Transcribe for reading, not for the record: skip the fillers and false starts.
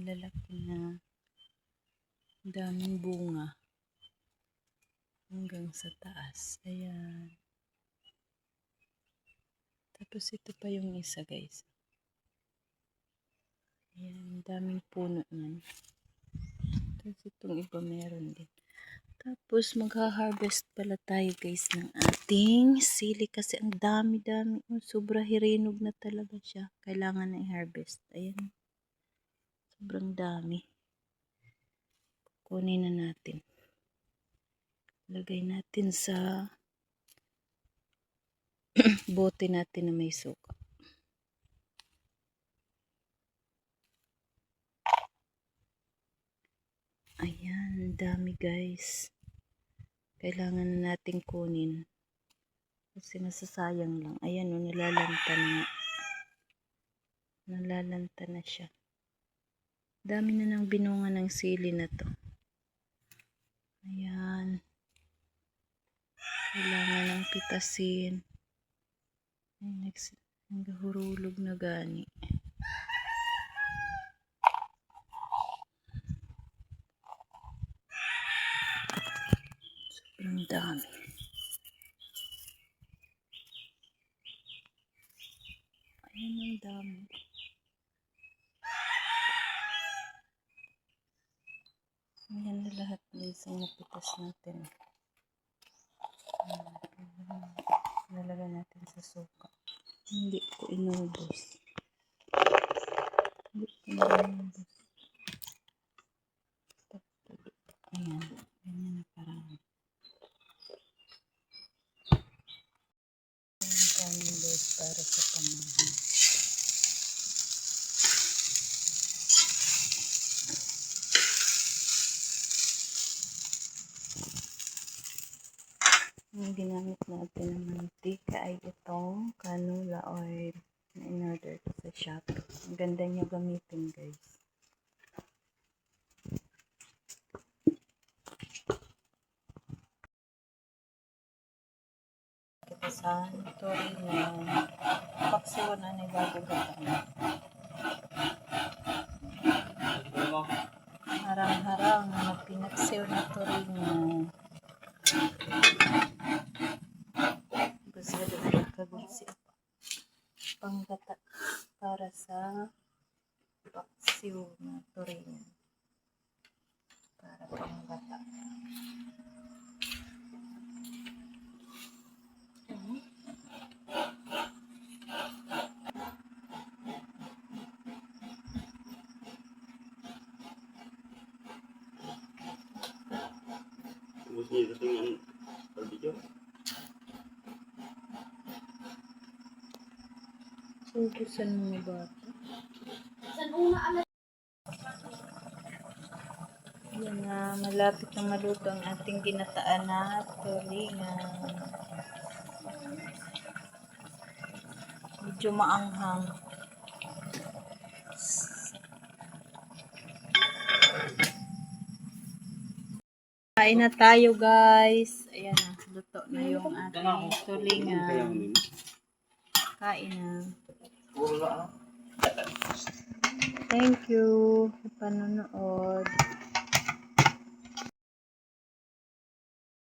malalaki na. Daming bunga. Hanggang sa taas. Ayan. Tapos ito pa yung isa, guys. Ayan, daming puno man. Tapos itong iba meron din. Tapos magha-harvest pala tayo, guys, ng ating sili kasi ang dami-dami. Sobra hirinog na talaga siya. Kailangan na i-harvest. Ayan. Sobrang dami. Kunin na natin. Lagay natin sa bote natin na may suka. Ayan, dami, guys. Kailangan na natin kunin. Kasi nasasayang lang. Ayan, nalalanta na. Nalalanta na siya. Dami na ng binunga ng sili na to. Ayan. Kailangan ng pitasin. Ay, naghahurulog na gani. Sobrang dami. Ayan ang dami. Ayan na lahat, guys, ang napitas natin. Nalagay natin sa suka. Hindi ko inubos. Ayan. Ganyan na parang. Ayan kanin, guys, para sa pamahan. Ang ginamit natin ng mantika ay itong canola oil na in-order ko sa Shopee. Ang ganda niya gamitin, guys. Kita sa Torino. Paksiw na ni bago gatan. Harang-harang na pinaksiw na Torino. Gusto na nakagutsi panggata para sa paksiw na Torino. Para panggata. Sugusan mga bata. Yan na, malapit na maluto ang ating ginataan na tulingan. Medyo maanghang. Kain na tayo, guys. Ayan na, luto na yung ating tulingan. Kain na. Thank you sa panonood.